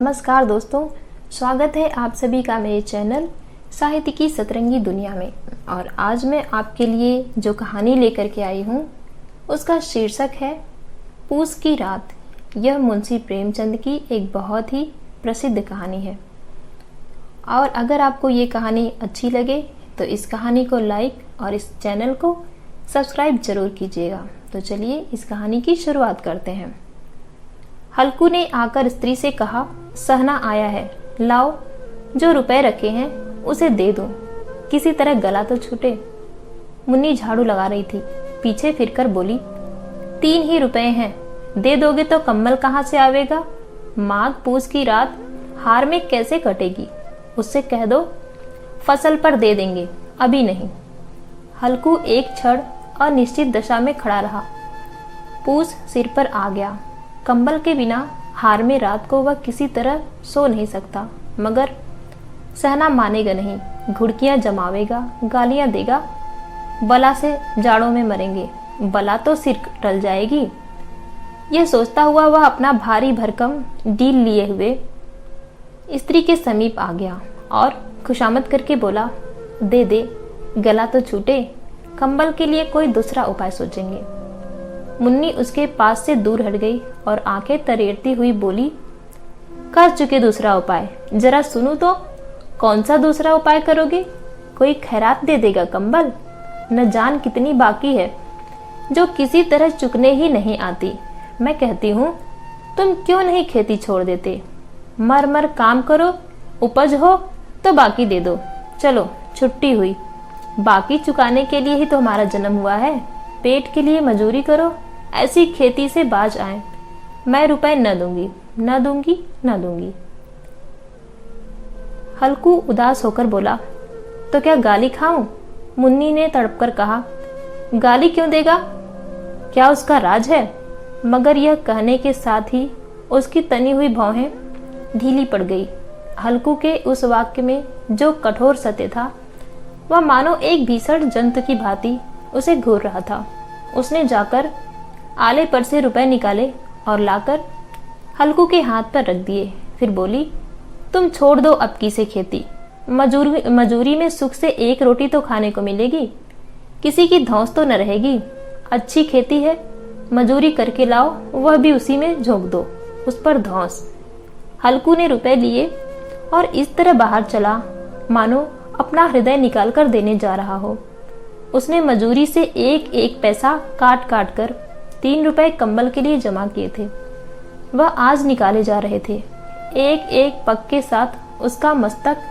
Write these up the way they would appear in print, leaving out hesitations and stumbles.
नमस्कार दोस्तों, स्वागत है आप सभी का मेरे चैनल साहित्य की सतरंगी दुनिया में। और आज मैं आपके लिए जो कहानी लेकर के आई हूँ उसका शीर्षक है पूस की रात। यह मुंशी प्रेमचंद की एक बहुत ही प्रसिद्ध कहानी है। और अगर आपको ये कहानी अच्छी लगे तो इस कहानी को लाइक और इस चैनल को सब्सक्राइब जरूर कीजिएगा। तो चलिए इस कहानी की शुरुआत करते हैं। हल्कू ने आकर स्त्री से कहा, सहना आया है, लाओ जो रुपए रखे हैं उसे दे दो, किसी तरह गला तो छूटे। मुन्नी झाड़ू लगा रही थी, पीछे फिरकर बोली, 3 ही रुपए हैं, दे दोगे तो कम्बल कहाँ से आवेगा? माघ पूस की रात हार में कैसे कटेगी? उससे कह दो फसल पर दे देंगे, अभी नहीं। हल्कू एक क्षण अनिश्चित दशा में खड़ा रहा। पूस सिर पर आ गया। कंबल के बिना हार में रात को वह किसी तरह सो नहीं सकता, मगर सहना मानेगा नहीं। घुड़कियां जमावेगा, गालियां देगा, बला से जाड़ों में मरेंगे, बला तो सिर टल जाएगी। यह सोचता हुआ वह अपना भारी भरकम डील लिए हुए स्त्री के समीप आ गया और खुशामद करके बोला, दे दे, गला तो छूटे, कंबल के लिए कोई दूसरा उपाय सोचेंगे। मुन्नी उसके पास से दूर हट गई और आंखें तरेरती हुई बोली, कर चुके दूसरा उपाय, जरा सुनो तो। कौन सा दूसरा उपाय करोगे? कोई खैरात दे देगा कंबल? न जान कितनी बाकी है जो किसी तरह चुकने ही नहीं आती। मैं कहती हूँ तुम क्यों नहीं खेती छोड़ देते? मर मर काम करो, उपज हो तो बाकी दे दो। चलो छुट्टी हुई, बाकी चुकाने के लिए ही तो हमारा जन्म हुआ है। पेट के लिए मजूरी करो, ऐसी खेती से बाज आए। मैं रुपए न दूंगी, न दूंगी, न दूंगी। हल्कू उदास होकर बोला, तो क्या गाली खाऊं? मुन्नी ने तड़पकर कहा, गाली क्यों देगा? क्या उसका राज है? मगर यह कहने के साथ ही उसकी तनी हुई भौहें ढीली पड़ गई। हल्कू के उस वाक्य में जो कठोर सत्य था वह मानो एक भीषण जंतु की भांति उसे घूर रहा था। उसने जाकर आले पर से रुपए निकाले और लाकर हल्कू के हाथ पर रख दिए। फिर बोली, तुम छोड़ दो अब की से खेती। मजूरी में सुख से एक रोटी तो खाने को मिलेगी, किसी की धौंस तो न रहेगी। अच्छी खेती है, मजूरी करके लाओ, वह भी उसी में झोंक दो, उस पर धौंस। हल्कू ने रुपए लिए और इस तरह बाहर चला मानो अपना हृदय निकाल कर देने जा रहा हो। उसने मजूरी से एक एक पैसा काट काट कर 3 रुपए कंबल के लिए जमा किए थे। वह आज निकाले जा रहे थे। एक एक पग के साथ उसका मस्तक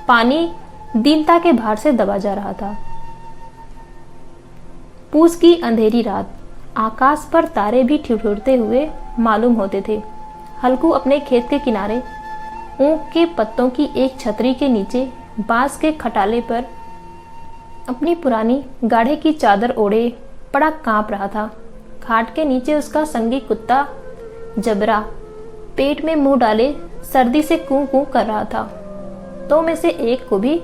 पानी दीनता के भार से दबा जा रहा था। पूस की अंधेरी रात, आकाश पर तारे भी ठिठुरते हुए मालूम होते थे। हल्कू अपने खेत के किनारे ऊख के पत्तों की एक छतरी के नीचे बांस के खटाले पर अपनी पुरानी गाढ़े की चादर ओढ़े पड़ा कांप रहा था। खाट के नीचे उसका संगी कुत्ता जबरा पेट में मुंह डाले सर्दी से कूं कूं कर रहा था। तो में से एक को भी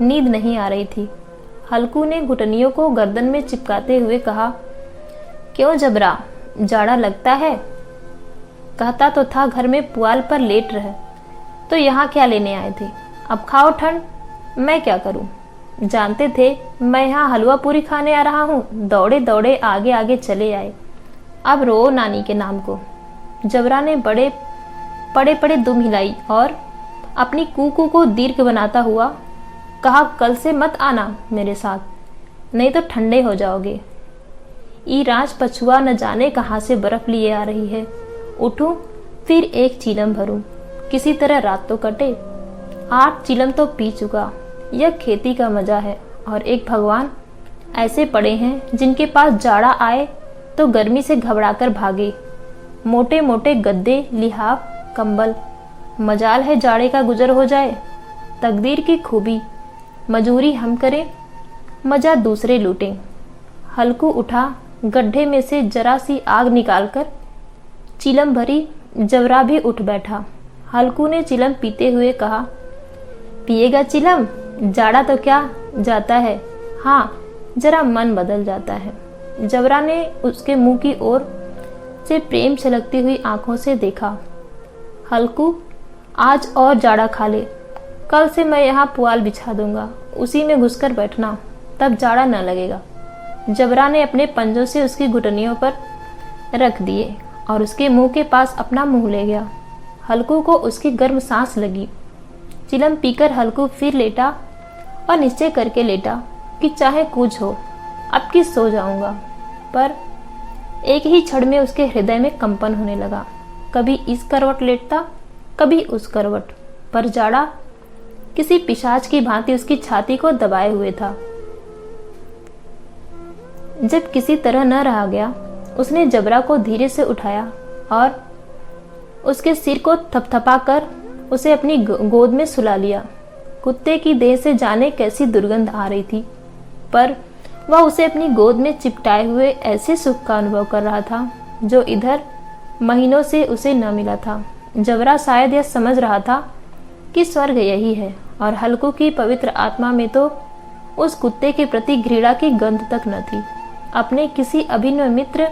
नींद नहीं आ रही थी। हल्कू ने घुटनियों को गर्दन में चिपकाते हुए कहा, क्यों जबरा, जाड़ा लगता है? कहता तो था घर में पुआल पर लेट रहे, तो यहाँ क्या लेने आए थे? अब खाओ ठंड, मैं क्या करूं? जानते थे मैं यहाँ हलवा पूरी खाने आ रहा हूँ? दौड़े दौड़े आगे आगे चले आए। अब रो नानी के नाम को। जबरा ने बड़े पड़े दुम हिलाई और अपनी कूकू को दीर्घ बनाता हुआ कहा, कल से मत आना मेरे साथ, नहीं तो ठंडे हो जाओगे। ई राज पछुआ न जाने कहाँ से बर्फ लिए आ रही है। उठूं फिर एक चीलम भरूं, किसी तरह रात तो कटे। 8 चिलम तो पी चुका। यह खेती का मजा है। और एक भगवान ऐसे पड़े हैं जिनके पास जाड़ा आए तो गर्मी से घबराकर भागे। मोटे मोटे गद्दे, लिहाफ, कंबल। मजाल है जाड़े का गुजर हो जाए। तकदीर की खूबी, मजूरी हम करें, मजा दूसरे लूटें। हल्कू उठा, गड्ढे में से जरा सी आग निकालकर चिलम भरी। जबरा भी उठ बैठा। हल्कू ने चिलम पीते हुए कहा, पिएगा चिलम? जाड़ा तो क्या जाता है, हाँ जरा मन बदल जाता है। जबरा ने उसके मुंह की ओर से प्रेम छलकती हुई आंखों से देखा। हल्कू आज और जाड़ा खा ले, कल से मैं यहाँ पुआल बिछा दूंगा, उसी में घुसकर बैठना, तब जाड़ा न लगेगा। जबरा ने अपने पंजों से उसकी घुटनियों पर रख दिए और उसके मुंह के पास अपना मुंह ले गया। हल्कू को उसकी गर्म सांस लगी। चिलम पीकर हल्कू फिर लेटा और निश्चय करके लेटा कि चाहे कुछ हो, अब की सो जाऊंगा। पर एक ही क्षण में उसके हृदय में कंपन होने लगा। कभी इस करवट लेटता, कभी उस करवट, पर जाड़ा किसी पिशाच की भांति उसकी छाती को दबाए हुए था। जब किसी तरह न रहा गया, उसने जबरा को धीरे से उठाया और उसके सिर को थपथपाकर उसे अपनी गोद में सुला लिया। कुत्ते की देह से जाने कैसी दुर्गंध आ रही थी, पर वह उसे अपनी गोद में चिपटाए हुए ऐसे सुख का अनुभव कर रहा था जो इधर महीनों से उसे न मिला था। जबरा शायद यह समझ रहा था कि स्वर्ग यही है, और हल्कू की पवित्र आत्मा में तो उस कुत्ते के प्रति घृणा की गंध तक न थी। अपने किसी अभिनव मित्र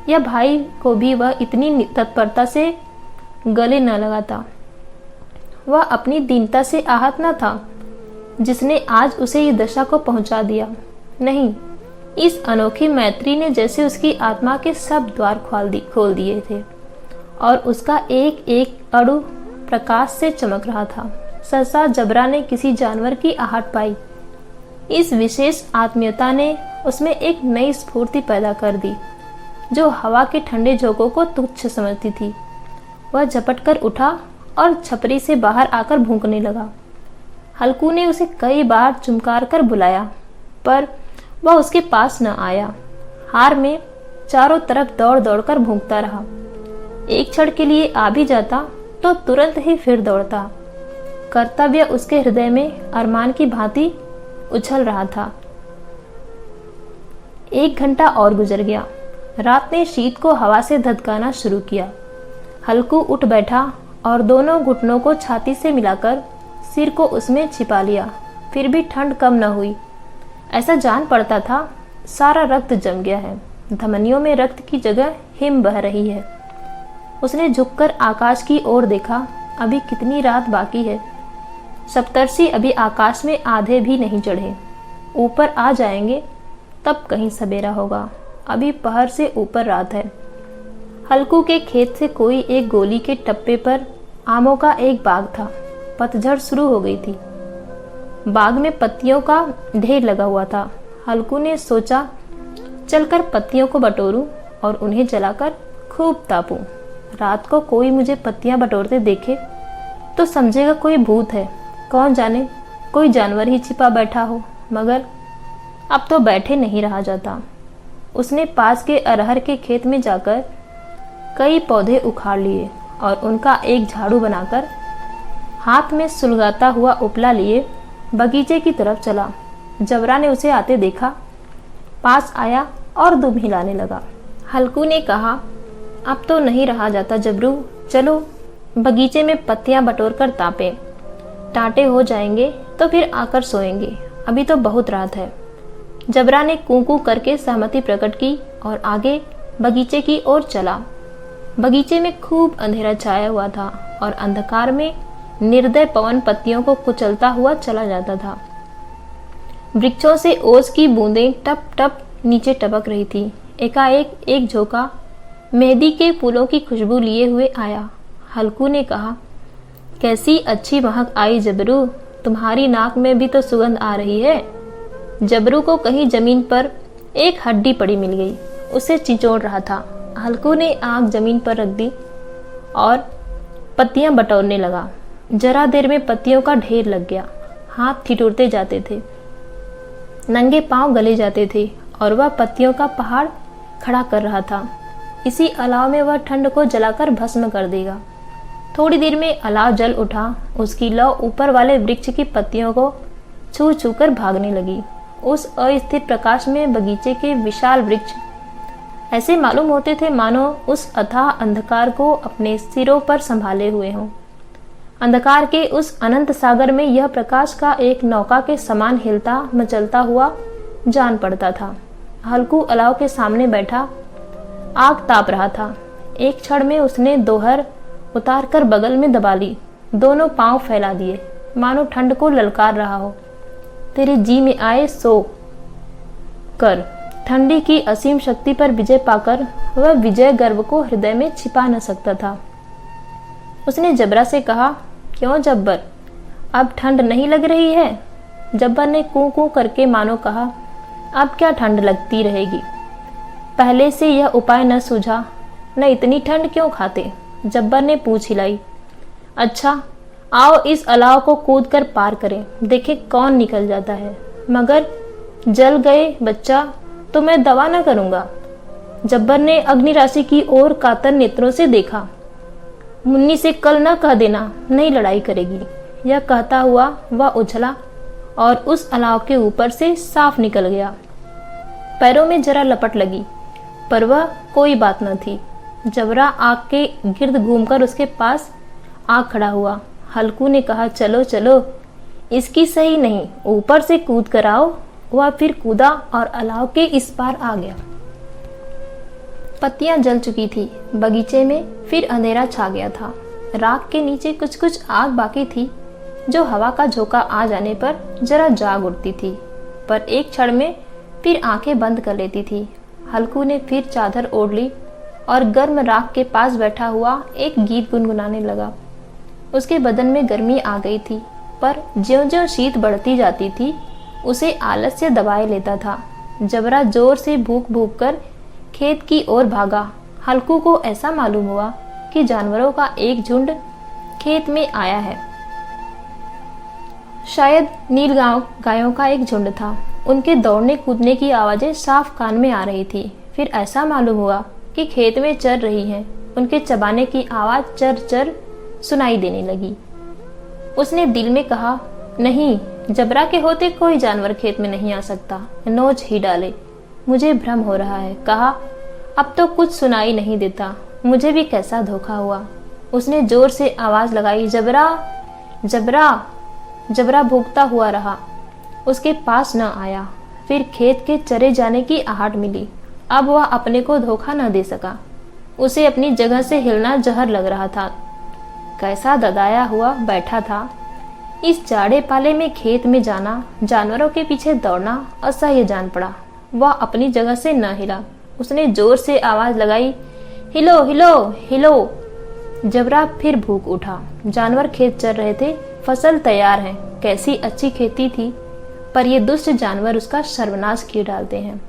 या भाई को भी वह इतनी तत्परता से गले न लगाता। वह अपनी दीनता से आहत न था जिसने आज उसे ये दशा को पहुंचा दिया। नहीं, इस अनोखी मैत्री ने जैसे उसकी आत्मा के सब द्वार खोल दिए थे और उसका एक एक अणु प्रकाश से चमक रहा था। सहसा जबरा ने किसी जानवर की आहट पाई। इस विशेष आत्मीयता ने उसमें एक नई स्फूर्ति पैदा कर दी जो हवा के ठंडे झोंकों को तुच्छ समझती थी। वह झपट कर उठा और छपरी से बाहर आकर भूंकने लगा। हल्कू ने उसे कई बार चुमकार कर बुलाया, पर वह उसके पास न आया। हार में चारों तरफ दौड़ दौड़ कर भूंकता रहा। एक क्षण के लिए आ भी जाता तो तुरंत ही फिर दौड़ता। कर्तव्य उसके हृदय में अरमान की भांति उछल रहा था। 1 घंटा और गुजर गया। रात ने शीत को हवा से धधकाना शुरू किया। हल्कू उठ बैठा और दोनों घुटनों को छाती से मिलाकर सिर को उसमें छिपा लिया। फिर भी ठंड कम न हुई। ऐसा जान पड़ता था सारा रक्त जम गया है, धमनियों में रक्त की जगह हिम बह रही है। उसने झुककर आकाश की ओर देखा। अभी कितनी रात बाकी है। सप्तर्षि अभी आकाश में आधे भी नहीं चढ़े। ऊपर आ जाएंगे तब कहीं सवेरा होगा। अभी पहर से ऊपर रात है। हल्कू के खेत से कोई एक गोली के टप्पे पर आमों का एक बाग था। पतझड़ शुरू हो गई थी। बाग में पत्तियों का ढेर लगा हुआ था। हल्कू ने सोचा चलकर पत्तियों को बटोरूं और उन्हें जलाकर खूब तापूं। रात को कोई मुझे पत्तियां बटोरते देखे तो समझेगा कोई भूत है। कौन जाने कोई जानवर ही छिपा बैठा हो। मगर अब तो बैठे नहीं रहा जाता। उसने पास के अरहर के खेत में जाकर कई पौधे उखाड़ लिए और उनका एक झाड़ू बनाकर हाथ में सुलगाता हुआ उपला लिए बगीचे की तरफ चला। जबरा ने उसे आते देखा, पास आया और दुम हिलाने लगा। हल्कू ने कहा, अब तो नहीं रहा जाता जबरू, चलो बगीचे में पत्तियां बटोर कर तापे। टांटे हो जाएंगे तो फिर आकर सोएंगे, अभी तो बहुत रात है। जबरा ने कूं-कूं करके सहमति प्रकट की और आगे बगीचे की ओर चला। बगीचे में खूब अंधेरा छाया हुआ था और अंधकार में निर्दय पवन पत्तियों को कुचलता हुआ चला जाता था। वृक्षों से ओस की बूंदें टप टप नीचे टपक रही थी। एकाएक एक झोंका मेहंदी के फूलों की खुशबू लिए हुए आया। हल्कू ने कहा, कैसी अच्छी महक आई जबरू, तुम्हारी नाक में भी तो सुगंध आ रही है। जबरू को कहीं जमीन पर एक हड्डी पड़ी मिल गई। उसे चिंचोड़ रहा था। हल्कू ने आंख जमीन पर रख दी और पत्तियां बटोरने लगा। जरा देर में पत्तियों का ढेर लग गया। हाथ ठिठुरते जाते थे, नंगे पांव गले जाते थे और वह पत्तियों का पहाड़ खड़ा कर रहा था। इसी अलाव में वह ठंड को जलाकर भस्म कर देगा। थोड़ी देर में अलाव जल उठा। उसकी लौ ऊपर वाले वृक्ष की पत्तियों को छू छू कर भागने लगी। उस अस्थिर प्रकाश में बगीचे के विशाल वृक्ष ऐसे मालूम होते थे मानो उस अथाह अंधकार को अपने सिरों पर संभाले हुए हों। अंधकार के उस अनंत सागर में यह प्रकाश का एक नौका के समान हिलता मचलता हुआ जान पड़ता था। हल्कू अलाव के सामने बैठा आग ताप रहा था। एक क्षण में उसने दोहर उतार कर बगल में दबा ली। दोनों पांव फैला दिए, मानो ठंड को ललकार रहा हो। तेरे जी में आए सो कर। ठंडी की असीम शक्ति पर विजय पाकर वह विजय गर्व को हृदय में छिपा न सकता था। उसने जबरा से कहा, क्यों जब्बर, अब ठंड नहीं लग रही है? जब्बर ने कूं कूं करके मानो कहा, अब क्या ठंड लगती रहेगी, पहले से यह उपाय न सूझा, न इतनी ठंड क्यों खाते? जब्बर ने पूंछ हिलाई। अच्छा, आओ इस अलाव को कूद कर पार करें, देखें कौन निकल जाता है। मगर जल गए बच्चा तो मैं दवा न करूंगा। जब्बर ने अग्नि राशि की ओर कातर नेत्रों से देखा। मुन्नी से कल न कह देना, नहीं लड़ाई करेगी। यह कहता हुआ वह उछला और उस अलाव के ऊपर से साफ निकल गया। पैरों में जरा लपट लगी, पर वह कोई बात न थी। जबरा आग के गिर्द घूमकर उसके पास आ खड़ा हुआ। हल्कू ने कहा, चलो चलो, इसकी सही नहीं, ऊपर से कूद कर आओ। वह फिर कूदा और अलाव के इस पार आ गया। पत्तियां जल चुकी थी। बगीचे में फिर अंधेरा छा गया था। राख के नीचे कुछ कुछ आग बाकी थी, जो हवा का झोंका आ जाने पर जरा जाग उठती थी, पर एक क्षण में फिर आंखें बंद कर लेती थी। हल्कू ने फिर चादर ओढ़ ली और गर्म राख के पास बैठा हुआ एक गीत गुनगुनाने लगा। उसके बदन में गर्मी आ गई थी, पर ज्यों-ज्यों शीत बढ़ती जाती थी उसे आलस्य दबाए लेता था। जबरा जोर से भूख भूख कर खेत की ओर भागा। हल्कू को ऐसा मालूम हुआ कि जानवरों का एक झुंड खेत में आया है। शायद नीलगांव गायों का एक झुंड था। उनके दौड़ने कूदने की आवाजें साफ कान में आ रही थी। फिर ऐसा मालूम हुआ कि खेत में चर रही हैं। उनके चबाने की आवाज चर चर सुनाई देने लगी। उसने दिल में कहा, नहीं, जबरा के होते कोई जानवर खेत में नहीं आ सकता, नोच ही डाले, मुझे भ्रम हो रहा है। कहा, अब तो कुछ सुनाई नहीं देता, मुझे भी कैसा धोखा हुआ। उसने जोर से आवाज लगाई, जबरा जबरा। जबरा भूखता हुआ रहा, उसके पास न आया। फिर खेत के चरे जाने की आहट मिली। अब वह अपने को धोखा न दे सका। उसे अपनी जगह से हिलना जहर लग रहा था। कैसा ददाया हुआ बैठा था। इस जाड़े पाले में खेत में जाना, जानवरों के पीछे दौड़ना असह्य जान पड़ा। वह अपनी जगह से न हिला। उसने जोर से आवाज लगाई, हिलो हिलो हिलो। जबरा फिर भूख उठा। जानवर खेत चर रहे थे, फसल तैयार है, कैसी अच्छी खेती थी, पर ये दुष्ट जानवर उसका सर्वनाश किए डालते हैं।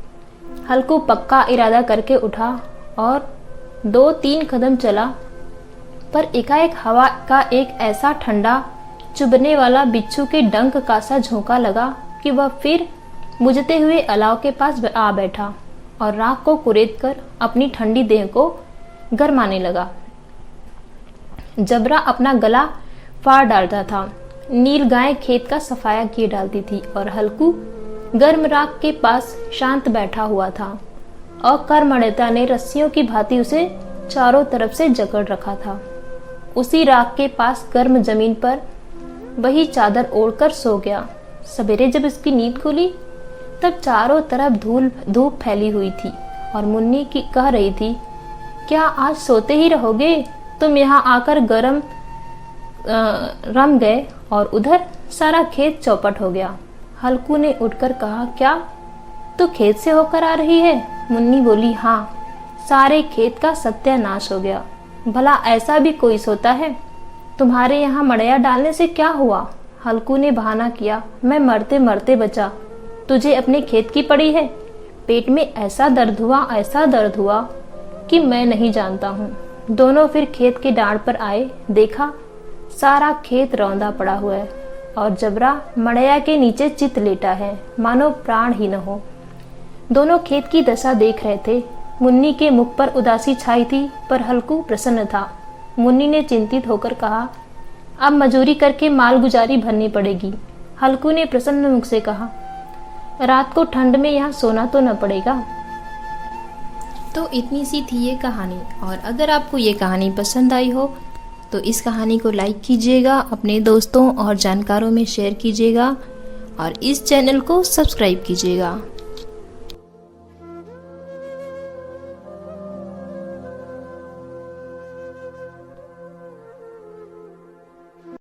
हल्कू पक्का इरादा करके उठा और 2-3 कदम चला, पर एकाएक हवा का एक ऐसा ठंडा चुभने वाला बिच्छू के डंक का सा झोंका लगा कि वह फिर बुझते हुए अलाव के पास आ बैठा और राख को कुरेद कर अपनी ठंडी देह को गरमाने लगा। जबरा अपना गला फाड़ डालता था। नील गाय खेत का सफाया किए डालती थी और हल्कू गर्म राख के पास शांत बैठा हुआ था। और करमणिता ने रस्सियों की भांति उसे चारों तरफ से जकड़ रखा था। उसी राख के पास गर्म जमीन पर वही चादर ओढ़कर सो गया। सवेरे जब उसकी नींद खुली तब चारों तरफ धूप फैली हुई थी और मुन्नी की कह रही थी, क्या आज सोते ही रहोगे? तुम यहाँ आकर गरम रम गए और उधर सारा खेत चौपट हो गया। हल्कू ने उठकर कहा, क्या तू खेत से होकर आ रही है? मुन्नी बोली, हाँ, सारे खेत का सत्यानाश हो गया। भला ऐसा भी कोई सोता है? तुम्हारे यहाँ मड़ैया डालने से क्या हुआ? हल्कू ने बहाना किया, मैं मरते मरते बचा, तुझे अपने खेत की पड़ी है। पेट में ऐसा दर्द हुआ कि मैं नहीं जानता हूँ। दोनों फिर खेत के डांड पर आए। देखा सारा खेत रौंदा पड़ा हुआ है और जबरा मड़ैया के नीचे चित लेटा है, मानो प्राण ही न हो। दोनों खेत की दशा देख रहे थे। मुन्नी के मुख पर उदासी छाई थी, पर हल्कू प्रसन्न था। मुन्नी ने चिंतित होकर कहा, अब मजूरी करके माल गुजारी भरनी पड़ेगी। हल्कू ने प्रसन्न मुख से कहा, रात को ठंड में यहाँ सोना तो न पड़ेगा। तो इतनी सी थी ये कहानी, और अगर आपको ये कहानी पसंद आई हो तो इस कहानी को लाइक कीजिएगा, अपने दोस्तों और जानकारों में शेयर कीजिएगा और इस चैनल को सब्सक्राइब कीजिएगा।